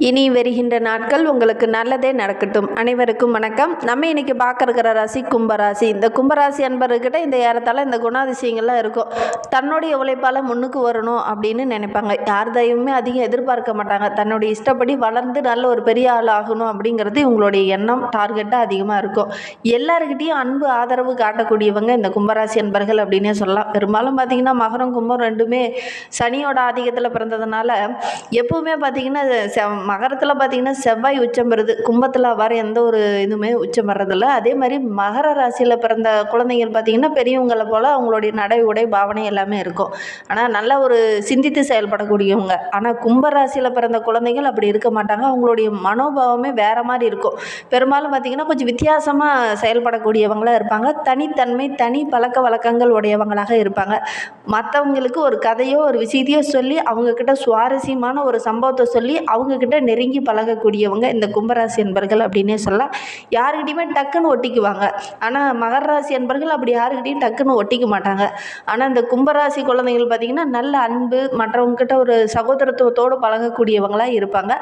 இனி வருகின்ற நாட்கள் உங்களுக்கு நல்லதே நடக்கட்டும். அனைவருக்கும் வணக்கம். நம்ம இன்னைக்கு பார்க்க இருக்கிற ராசி கும்பராசி. இந்த கும்பராசி அன்பர்கிட்ட இந்த ஏறத்தாழ இந்த குணாதிசயங்கள்லாம் இருக்கும். தன்னுடைய உழைப்பால் முன்னுக்கு வரணும் அப்படின்னு நினைப்பாங்க. யார் தயவுமே அதிகம் எதிர்பார்க்க மாட்டாங்க. தன்னுடைய இஷ்டப்படி வளர்ந்து நல்ல ஒரு பெரிய ஆள் ஆகணும் அப்படிங்கிறது இவங்களுடைய எண்ணம், டார்கெட்டாக அதிகமாக இருக்கும். எல்லாருக்கிட்டையும் அன்பு ஆதரவு காட்டக்கூடியவங்க இந்த கும்பராசி அன்பர்கள் அப்படின்னே சொல்லலாம். பெரும்பாலும் பார்த்தீங்கன்னா மகரம் கும்பம் ரெண்டுமே சனியோட ஆதிக்கத்தில் பிறந்ததுனால எப்பவுமே பார்த்தீங்கன்னா மகரத்தில் பார்த்தீங்கன்னா செவ்வாய் உச்சம் பெறுது, கும்பத்தில் வர எந்த ஒரு இதுவுமே உச்சம் வர்றதில்ல. அதே மாதிரி மகர ராசியில் பிறந்த குழந்தைகள் பார்த்தீங்கன்னா பெரியவங்களை போல் அவங்களுடைய நடை உடை பாவனை எல்லாமே இருக்கும். ஆனால் நல்ல ஒரு சிந்தித்து செயல்படக்கூடியவங்க. ஆனால் கும்பராசியில் பிறந்த குழந்தைகள் அப்படி இருக்க மாட்டாங்க. அவங்களுடைய மனோபாவமே வேறு மாதிரி இருக்கும். பெரும்பாலும் பார்த்திங்கன்னா கொஞ்சம் வித்தியாசமாக செயல்படக்கூடியவங்களாக இருப்பாங்க. தனித்தன்மை, தனி பழக்க வழக்கங்கள் உடையவங்களாக இருப்பாங்க. மற்றவங்களுக்கு ஒரு கதையோ ஒரு விஷயத்தையோ சொல்லி அவங்கக்கிட்ட சுவாரஸ்யமான ஒரு சம்பவத்தை சொல்லி அவங்கக்கிட்ட நெருங்கி பழகக்கூடியவங்க இந்த கும்பராசி என்பர்கள் அப்படின்னே சொல்லலாம். யாருக்கிட்டையுமே டக்குன்னு ஒட்டிக்குவாங்க. ஆனால் மகர ராசி என்பர்கள் அப்படி யாருக்கிட்டையும் டக்குன்னு ஒட்டிக்க மாட்டாங்க. ஆனால் இந்த கும்பராசி குழந்தைகள் பார்த்திங்கன்னா நல்ல அன்பு, மற்றவங்கக்கிட்ட ஒரு சகோதரத்துவத்தோடு பழகக்கூடியவங்களாக இருப்பாங்க.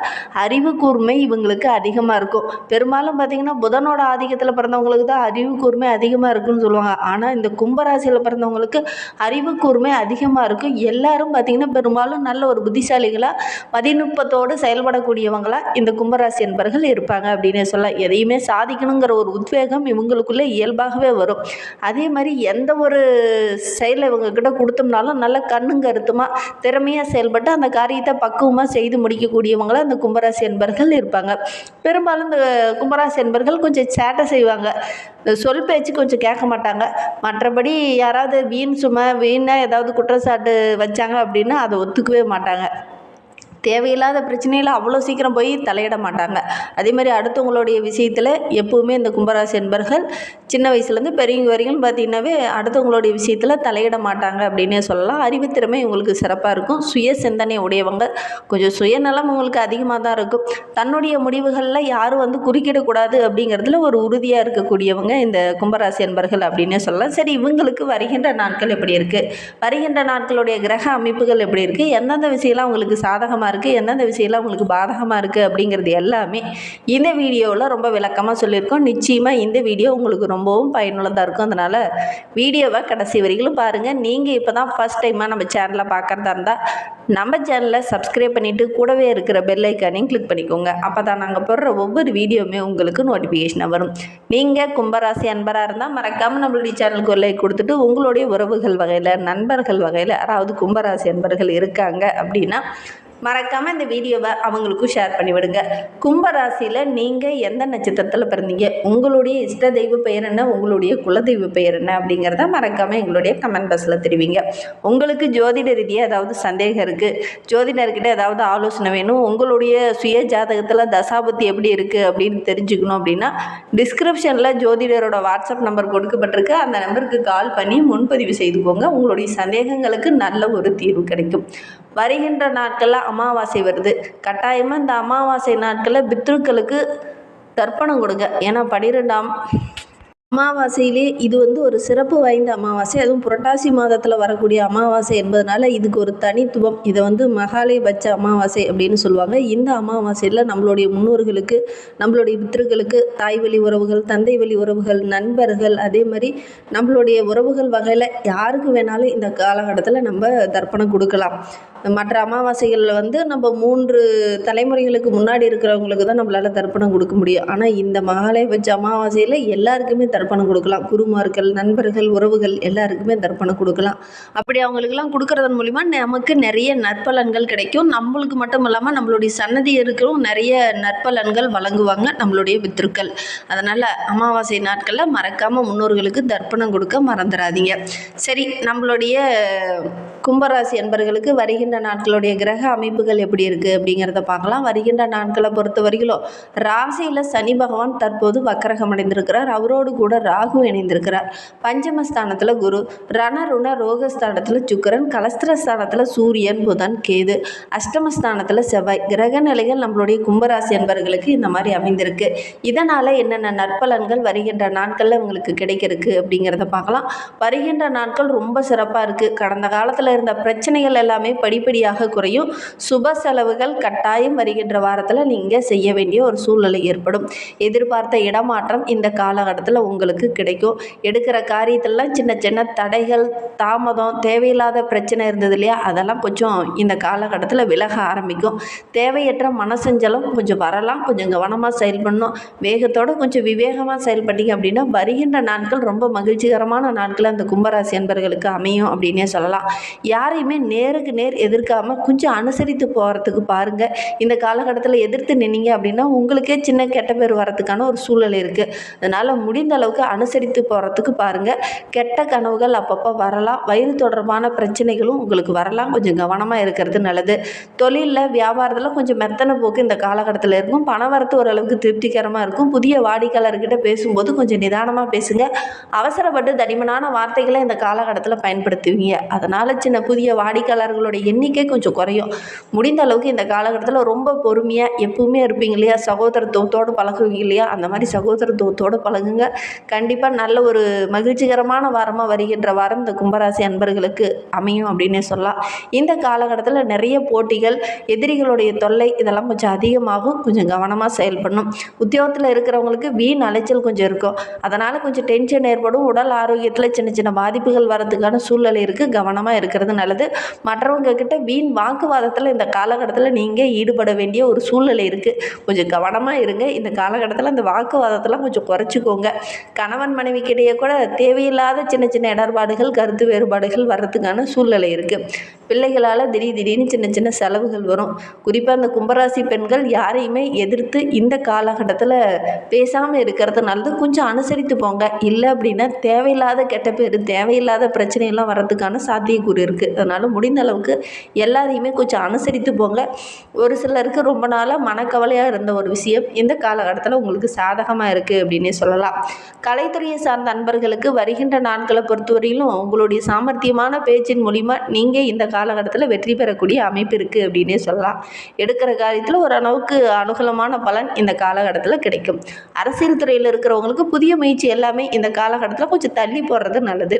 அறிவு கூர்மை இவங்களுக்கு அதிகமாக இருக்கும். பெரும்பாலும் பார்த்திங்கன்னா புதனோட ஆதிக்கத்தில் பிறந்தவங்களுக்கு தான் அறிவு கூர்மை அதிகமாக இருக்குன்னு சொல்லுவாங்க. ஆனால் இந்த கும்பராசியில் பிறந்தவங்களுக்கு அறிவு கூர்மை அதிகமாக இருக்கும். எல்லாரும் பார்த்திங்கன்னா பெரும்பாலும் நல்ல ஒரு புத்திசாலிகளாக மதிநுட்பத்தோடு செயல்படக்கூடியவங்களா இந்த கும்பராசி என்பர்கள் இருப்பாங்க அப்படின்னே சொல்லலாம். எதையுமே சாதிக்கணுங்கிற ஒரு உத்வேகம் இவங்களுக்குள்ளே இயல்பாகவே வரும். அதே மாதிரி எந்த ஒரு செயலை இவங்கக்கிட்ட கொடுத்தோம்னாலும் நல்ல கண்ணும் கருத்துமாக திறமையாக செயல்பட்டு அந்த காரியத்தை பக்குவமாக செய்து முடிக்கக்கூடியவங்களா இந்த கும்பராசி என்பர்கள் இருப்பாங்க. பெரும்பாலும் இந்த கும்பராசி என்பர்கள் கொஞ்சம் சேட்டை செய்வாங்க. சொல் பேச்சு கொஞ்சம் கேட்க மாட்டாங்க. மற்றபடி யாராவது வீணாக ஏதாவது குற்றச்சாட்டு வச்சாங்க அப்படின்னா அதை ஒத்துக்கவே மாட்டாங்க. தேவையில்லாத பிரச்சனையில் அவ்வளோ சீக்கிரம் போய் தலையிட மாட்டாங்க. அதே மாதிரி அடுத்தவங்களுடைய விஷயத்தில் எப்போவுமே இந்த கும்பராசி என்பர்கள் சின்ன வயசுலேருந்து பெரியவங்க வரைக்கும் பார்த்திங்கன்னாவே அடுத்தவங்களுடைய விஷயத்தில் தலையிட மாட்டாங்க அப்படின்னே சொல்லலாம். அறிவுத்திறமை இவங்களுக்கு சிறப்பாக இருக்கும். சுய சிந்தனை உடையவங்க. கொஞ்சம் சுயநலம் உங்களுக்கு அதிகமாக தான் இருக்கும். தன்னுடைய முடிவுகளில் யாரும் குறுக்கிடக்கூடாது அப்படிங்கிறதுல ஒரு உறுதியாக இருக்கக்கூடியவங்க இந்த கும்பராசி என்பர்கள் அப்படின்னே சொல்லலாம். சரி, இவங்களுக்கு வருகின்ற நாட்கள் எப்படி இருக்குது, வருகின்ற நாட்களுடைய கிரக அமைப்புகள் எப்படி இருக்குது, எந்தெந்த விஷயம்லாம் அவங்களுக்கு சாதகமாக இருக்குது, எந்தெந்த விஷயம்லாம் உங்களுக்கு பாதகமாக இருக்குது அப்படிங்கிறது எல்லாமே இந்த வீடியோவில் ரொம்ப விளக்கமாக சொல்லியிருக்கோம். நிச்சயமாக இந்த வீடியோ உங்களுக்கு ரொம்பவும் பயனுள்ளதாக இருக்கும். அதனால் வீடியோவை கடைசி வரைக்கும் பாருங்கள். நீங்கள் இப்போ தான் ஃபஸ்ட் டைமாக நம்ம சேனலை பார்க்குறதா இருந்தால் நம்ம சேனலை சப்ஸ்கிரைப் பண்ணிவிட்டு கூடவே இருக்கிற பெல் ஐக்கானையும் கிளிக் பண்ணிக்கோங்க. அப்போ தான் நாங்கள் போடுற ஒவ்வொரு வீடியோவுமே உங்களுக்கு நோட்டிஃபிகேஷனாக வரும். நீங்கள் கும்பராசி அன்பராக இருந்தால் மறக்காமல் நம்மளுடைய சேனலுக்கு ஒரு லைக் கொடுத்துட்டு உங்களுடைய உறவுகள் வகையில், நண்பர்கள் வகையில் யாராவது கும்பராசி அன்பர்கள் இருக்காங்க அப்படின்னா மறக்காமல் இந்த வீடியோவை அவங்களுக்கும் ஷேர் பண்ணிவிடுங்க. கும்பராசியில் நீங்கள் எந்த நட்சத்திரத்தில் பிறந்தீங்க, உங்களுடைய இஷ்ட தெய்வ பெயர் என்ன, உங்களுடைய குலதெய்வ பெயர் என்ன அப்படிங்கிறத மறக்காமல் எங்களுடைய கமெண்ட் பாக்ஸில் தெரிவிங்க. உங்களுக்கு ஜோதிட ரீதியாக ஏதாவது சந்தேகம் இருக்குது, ஜோதிடர்கிட்ட ஏதாவது ஆலோசனை வேணும், உங்களுடைய சுய ஜாதகத்தில் தசாபுத்தி எப்படி இருக்குது அப்படின்னு தெரிஞ்சுக்கணும் அப்படின்னா டிஸ்கிரிப்ஷனில் ஜோதிடரோட வாட்ஸ்அப் நம்பர் கொடுக்கப்பட்டிருக்கு. அந்த நம்பருக்கு கால் பண்ணி முன்பதிவு செய்துக்கோங்க. உங்களுடைய சந்தேகங்களுக்கு நல்ல ஒரு தீர்வு கிடைக்கும். வருகின்ற நாட்களில் அமாவாசை வருது. கட்டாயமாக இந்த அமாவாசை நாட்களில் பித்ருக்களுக்கு தர்ப்பணம் கொடுங்க. ஏன்னா 12ஆம் அமாவாசையிலே இது ஒரு சிறப்பு வாய்ந்த அமாவாசை. அதுவும் புரட்டாசி மாதத்தில் வரக்கூடிய அமாவாசை என்பதனால இதுக்கு ஒரு தனித்துவம். இதை மகாலயபட்ச அமாவாசை அப்படின்னு சொல்லுவாங்க. இந்த அமாவாசையில் நம்மளுடைய முன்னோர்களுக்கு, நம்மளுடைய பித்ருக்களுக்கு, தாய் வழி உறவுகள், தந்தை வழி உறவுகள், நண்பர்கள், அதே மாதிரி நம்மளுடைய உறவுகள் வகையில் யாருக்கு வேணாலும் இந்த காலகட்டத்தில் நம்ம தர்ப்பணம் கொடுக்கலாம். மற்ற அமாவாசைகளில் நம்ம 3 தலைமுறைகளுக்கு முன்னாடி இருக்கிறவங்களுக்கு தான் நம்மளால் தர்ப்பணம் கொடுக்க முடியும். ஆனால் இந்த மகாலயபட்ச அமாவாசையில் எல்லாருக்குமே தர்ப்பணம் கொடுக்கலாம். குருமார்கள், நண்பர்கள், உறவுகள் எல்லாருக்குமே தர்ப்பணம் கொடுக்கலாம். அப்படி அவங்களுக்கெல்லாம் கொடுக்கறதன் மூலிமா நமக்கு நிறைய நற்பலன்கள் கிடைக்கும். நம்மளுக்கு மட்டும் இல்லாமல் நம்மளுடைய சன்னதியருக்கும் நிறைய நற்பலன்கள் வழங்குவாங்க நம்மளுடைய பித்ருக்கள். அதனால் அமாவாசை நாட்களில் மறக்காமல் முன்னோர்களுக்கு தர்ப்பணம் கொடுக்க மறந்துடாதீங்க. சரி, நம்மளுடைய கும்பராசி என்பர்களுக்கு வருகின்ற நாட்களுடைய கிரக அமைப்புகள் எப்படி இருக்குது அப்படிங்கிறத பார்க்கலாம். வருகின்ற நாட்களை பொறுத்த வரைக்கும் ராசியில் சனி பகவான் தற்போது வக்கரகம் அடைந்திருக்கிறார். அவரோடு கூட ராகு இணைந்திருக்கிறார். பஞ்சமஸ்தானத்தில் குரு, ரணருண ரோகஸ்தானத்தில் சுக்கிரன், கலஸ்திரஸ்தானத்தில் சூரியன், புதன், கேது, அஷ்டமஸ்தானத்தில் செவ்வாய். கிரக நிலைகள் நம்மளுடைய கும்பராசி என்பவர்களுக்கு இந்த மாதிரி அமைந்திருக்கு. இதனால் என்னென்ன நற்பலன்கள் வருகின்ற நாட்களில் உங்களுக்கு கிடைக்கிறதுக்கு அப்படிங்கிறத பார்க்கலாம். வருகின்ற நாட்கள் ரொம்ப சிறப்பாக இருக்குது. கடந்த காலத்தில் இருந்த பிரச்சனைகள் எல்லாமே படிப்படியாக குறையும். சுப செலவுகள் கட்டாயம் வருகின்ற வாரத்தில் நீங்கள் செய்ய வேண்டிய ஒரு சூழ்நிலை ஏற்படும். எதிர்பார்த்த இடமாற்றம் இந்த காலகட்டத்தில் உங்களுக்கு கிடைக்கும். எடுக்கிற காரியத்திலலாம் சின்ன சின்ன தடைகள், தாமதம், தேவையில்லாத பிரச்சனை இருந்தது இல்லையா, அதெல்லாம் கொஞ்சம் இந்த காலகட்டத்தில் விலக ஆரம்பிக்கும். தேவையற்ற மனசஞ்சலம் கொஞ்சம் வரலாம். கொஞ்சம் கவனமாக செயல்படணும். வேகத்தோடு கொஞ்சம் விவேகமாக செயல்பட்டீங்க அப்படின்னா வருகின்ற நாட்கள் ரொம்ப மகிழ்ச்சிகரமான நாட்கள் அந்த கும்பராசி அன்பர்களுக்கு அமையும் அப்படின்னே சொல்லலாம். யாரையுமே நேருக்கு நேர் எதிர்க்காமல் கொஞ்சம் அனுசரித்து போகிறதுக்கு பாருங்கள். இந்த காலகட்டத்தில் எதிர்த்து நின்னீங்க அப்படின்னா உங்களுக்கே சின்ன கெட்ட பேர் வரத்துக்கான ஒரு சூழல் இருக்குது. அதனால் முடிந்த அளவுக்கு அனுசரித்து போகிறதுக்கு பாருங்கள். கெட்ட கனவுகள் அப்பப்போ வரலாம். வயிறு தொடர்பான பிரச்சனைகளும் உங்களுக்கு வரலாம். கொஞ்சம் கவனமாக இருக்கிறது நல்லது. தொழிலில், வியாபாரத்தில் கொஞ்சம் மெத்தனை போக்கு இந்த காலகட்டத்தில் இருக்கும். பண வரத்து ஓரளவுக்கு திருப்திகரமாக இருக்கும். புதிய வாடிக்கையாளர்கிட்ட பேசும்போது கொஞ்சம் நிதானமாக பேசுங்க. அவசரப்பட்டு தடிமனான வார்த்தைகளை இந்த காலகட்டத்தில் பயன்படுத்துவீங்க. அதனால் சின்ன புதிய வாடிக்கையாளர்களுடைய எண்ணிக்கை கொஞ்சம் குறையும். முடிந்த அளவுக்கு இந்த காலகட்டத்தில் ரொம்ப பொறுமையாக எப்பவுமே இருப்பீங்க இல்லையா, சகோதரத்துவத்தோடு பழகுவீங்க இல்லையா, அந்த மாதிரி சகோதரத்துவத்தோடு பழகுங்க. கண்டிப்பாக நல்ல ஒரு மகிழ்ச்சிகரமான வாரமாக வருகின்ற வாரம் இந்த கும்பராசி அன்பர்களுக்கு அமையும் அப்படின்னே சொல்லலாம். இந்த காலகட்டத்தில் நிறைய போட்டிகள், எதிரிகளுடைய தொல்லை இதெல்லாம் கொஞ்சம் அதிகமாகும். கொஞ்சம் கவனமாக செயல்படணும். உத்தியோகத்தில் இருக்கிறவங்களுக்கு வீண் அலைச்சல் கொஞ்சம் இருக்கும். அதனால் கொஞ்சம் டென்ஷன் ஏற்படும். உடல் ஆரோக்கியத்தில் சின்ன சின்ன பாதிப்புகள் வரதுக்கான சூழ்நிலை இருக்குது. கவனமாக இருக்கிறது நல்லது. மற்றவங்க கிட்ட வீண் வாக்குவாதத்தில் இந்த காலகட்டத்தில் நீங்கள் ஈடுபட வேண்டிய ஒரு சூழ்நிலை இருக்குது. கொஞ்சம் கவனமாக இருங்க. இந்த காலகட்டத்தில் அந்த வாக்குவாதத்தெல்லாம் கொஞ்சம் குறைச்சிக்கோங்க. கணவன் மனைவிக்கிடையே கூட தேவையில்லாத சின்ன சின்ன இடர்பாடுகள், கருத்து வேறுபாடுகள் வர்றதுக்கான சூழ்நிலை இருக்குது. பிள்ளைகளால் திடீர்னு சின்ன சின்ன செலவுகள் வரும். குறிப்பாக அந்த கும்பராசி பெண்கள் யாரையுமே எதிர்த்து இந்த காலகட்டத்தில் பேசாமல் இருக்கிறது நல்லது. கொஞ்சம் அனுசரித்து போங்க. இல்லை அப்படின்னா தேவையில்லாத கெட்ட பேர், தேவையில்லாத பிரச்சனையெல்லாம் வர்றதுக்கான சாத்தியக்கூறு இருக்குது. அதனால் முடிந்த அளவுக்கு எல்லாரையுமே கொஞ்சம் அனுசரித்து போங்க. ஒரு சிலருக்கு ரொம்ப நாளாக மனக்கவலையாக இருந்த ஒரு விஷயம் இந்த காலகட்டத்தில் உங்களுக்கு சாதகமாக இருக்குது அப்படின்னே சொல்லலாம். கலைத்துறையை சார்ந்த அன்பர்களுக்கு வருகின்ற நாட்களை பொறுத்தவரையிலும் உங்களுடைய சாமர்த்தியமான பேச்சின் மூலிமா நீங்கள் இந்த காலகட்டத்தில் வெற்றி பெறக்கூடிய அமைப்பு இருக்குது அப்படின்னே சொல்லலாம். எடுக்கிற காரியத்தில் ஓரளவுக்கு அனுகூலமான பலன் இந்த காலகட்டத்தில் கிடைக்கும். அரசியல் துறையில் இருக்கிறவங்களுக்கு புதிய முயற்சி எல்லாமே இந்த காலகட்டத்தில் கொஞ்சம் தள்ளி போடுறது நல்லது.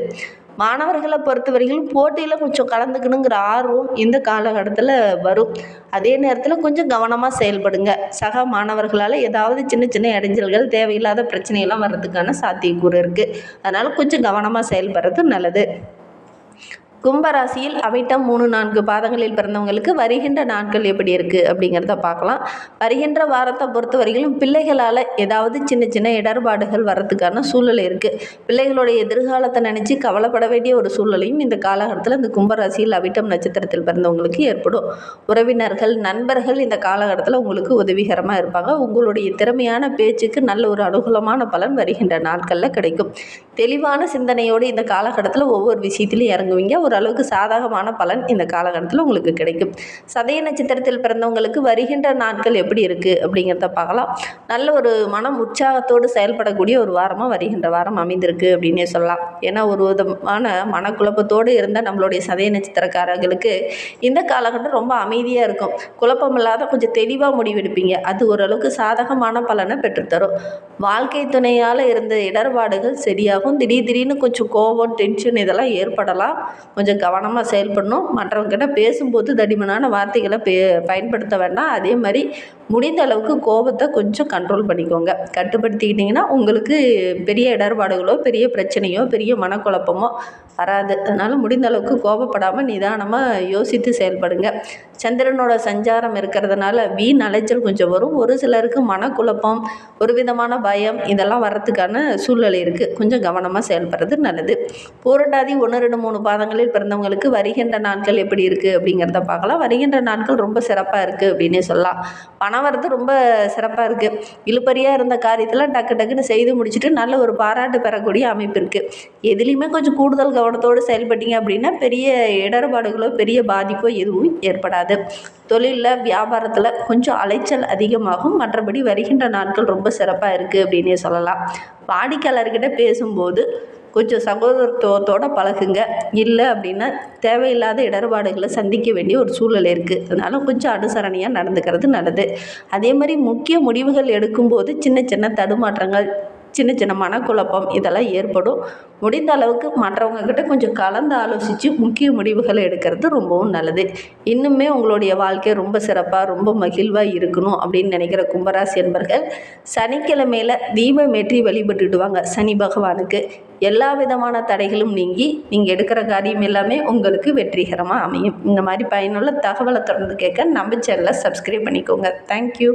மாணவர்களை பொறுத்தவரையிலும் போட்டியில் கொஞ்சம் கலந்துக்கணுங்கிற ஆர்வம் இந்த காலகட்டத்தில் வரும். அதே நேரத்தில் கொஞ்சம் கவனமாக செயல்படுங்க. சக மாணவர்களால் ஏதாவது சின்ன சின்ன இடைஞ்சல்கள், தேவையில்லாத பிரச்சனையெல்லாம் வர்றதுக்கான சாத்தியக்கூறு இருக்குது. அதனால் கொஞ்சம் கவனமாக செயல்படுறது நல்லது. கும்பராசியில் அவிட்டம் 3-4 பாதங்களில் பிறந்தவங்களுக்கு வருகின்ற நாட்கள் எப்படி இருக்குது அப்படிங்கிறத பார்க்கலாம். வருகின்ற வாரத்தை பொறுத்த வரையிலும் பிள்ளைகளால் ஏதாவது சின்ன சின்ன இடர்பாடுகள் வர்றதுக்கான சூழ்நிலை இருக்குது. பிள்ளைகளுடைய எதிர்காலத்தை நினச்சி கவலைப்பட வேண்டிய ஒரு சூழ்நிலையும் இந்த காலகட்டத்தில் இந்த கும்பராசியில் அவிட்டம் நட்சத்திரத்தில் பிறந்தவங்களுக்கு ஏற்படும். உறவினர்கள், நண்பர்கள் இந்த காலகட்டத்தில் உங்களுக்கு உதவிகரமாக இருப்பாங்க. உங்களுடைய திறமையான பேச்சுக்கு நல்ல ஒரு அனுகூலமான பலன் வருகின்ற நாட்களில் கிடைக்கும். தெளிவான சிந்தனையோடு இந்த காலகட்டத்தில் ஒவ்வொரு விஷயத்திலையும் இறங்குவீங்க. ஓரளவுக்கு சாதகமான பலன் இந்த காலகட்டத்தில் உங்களுக்கு கிடைக்கும். சதய நட்சத்திரத்தில் பிறந்தவங்களுக்கு வருகின்ற நாட்கள் எப்படி இருக்குது அப்படிங்கிறத பார்க்கலாம். நல்ல ஒரு மனம் உற்சாகத்தோடு செயல்படக்கூடிய ஒரு வாரமாக வருகின்ற வாரம் அமைந்திருக்கு அப்படின்னே சொல்லலாம். ஏன்னா ஒரு விதமான மனக்குழப்பத்தோடு இருந்த நம்மளுடைய சதய நட்சத்திரக்காரர்களுக்கு இந்த காலகட்டம் ரொம்ப அமைதியாக இருக்கும். குழப்பமில்லாத கொஞ்சம் தெளிவாக முடிவெடுப்பீங்க. அது ஓரளவுக்கு சாதகமான பலனை பெற்றுத்தரும். வாழ்க்கை துணையால் இருந்த இடர்பாடுகள் சரியாகும். திடீர்னு கொஞ்சம் கோபம், டென்ஷன் இதெல்லாம் ஏற்படலாம். கொஞ்சம் கவனமாக செயல்படணும். மற்றவங்ககிட்ட பேசும்போது தடிமனான வார்த்தைகளை பயன்படுத்த வேண்டாம். அதே மாதிரி முடிந்த அளவுக்கு கோபத்தை கொஞ்சம் கண்ட்ரோல் பண்ணிக்கோங்க. கட்டுப்படுத்திக்கிட்டிங்கன்னா உங்களுக்கு பெரிய இடர்பாடுகளோ, பெரிய பிரச்சனையோ, பெரிய மனக்குழப்பமோ வராது. அதனால் முடிந்த அளவுக்கு கோபப்படாமல் நிதானமாக யோசித்து செயல்படுங்க. சந்திரனோட சஞ்சாரம் இருக்கிறதுனால வீண் அலைச்சல் கொஞ்சம் வரும். ஒரு சிலருக்கு மனக்குழப்பம், ஒரு விதமான பயம் இதெல்லாம் வர்றதுக்கான சூழ்நிலை இருக்குது. கொஞ்சம் கவனமாக செயல்படுறது நல்லது. பூரட்டாதி 1, 2, 3 பாதங்களில் பிறந்தவங்களுக்கு வருகின்ற நாட்கள் எப்படி இருக்குது அப்படிங்கிறத பார்க்கலாம். வருகின்ற நாட்கள் ரொம்ப சிறப்பாக இருக்குது அப்படின்னே சொல்லலாம். பணம் வரது ரொம்ப சிறப்பாக இருக்குது. இழுபறியாக இருந்த காரியத்தில் டக்குன்னு செய்து முடிச்சுட்டு நல்ல ஒரு பாராட்டு பெறக்கூடிய அமைப்பு இருக்குது. எதுலேயுமே கொஞ்சம் கூடுதல் கவனத்தோடு செயல்பட்டீங்க அப்படின்னா பெரிய இடர்பாடுகளோ, பெரிய பாதிப்போ எதுவும் ஏற்படாது. தொழிலில், வியாபாரத்தில் கொஞ்சம் அலைச்சல் அதிகமாகும். மற்றபடி வருகின்ற நாட்கள் ரொம்ப சிறப்பாக இருக்குது அப்படின்னே சொல்லலாம். வாடிக்கையாளர்கிட்ட பேசும்போது கொஞ்சம் சகோதரத்துவத்தோடு பழகுங்க. இல்லை அப்படின்னா தேவையில்லாத இடர்பாடுகளை சந்திக்க வேண்டிய ஒரு சூழ்நிலை இருக்குது. அதனால் கொஞ்சம் அனுசரணையாக நடந்துக்கிறது நல்லது. அதே மாதிரி முக்கிய முடிவுகள் எடுக்கும்போது சின்ன சின்ன தடுமாற்றங்கள், சின்ன சின்ன மனக்குழப்பம் இதெல்லாம் ஏற்படும். முடிந்த அளவுக்கு மற்றவங்க கிட்ட கொஞ்சம் கலந்து ஆலோசித்து முக்கிய முடிவுகளை எடுக்கிறது ரொம்பவும் நல்லது. இன்னுமே உங்களுடைய வாழ்க்கை ரொம்ப சிறப்பாக ரொம்ப மகிழ்வாக இருக்கணும் அப்படின்னு நினைக்கிற கும்பராசி என்பர்கள் சனிக்கிழமையில் தீபமேற்றி வழிபட்டுட்டு வாங்க சனி பகவானுக்கு. எல்லா விதமான தடைகளும் நீங்கி நீங்கள் எடுக்கிற காரியம் எல்லாமே உங்களுக்கு வெற்றிகரமாக அமையும். இந்த மாதிரி பயனுள்ள தகவலை தொடர்ந்து கேட்க நம்ம சேனலை சப்ஸ்கிரைப் பண்ணிக்கோங்க. தேங்க்யூ.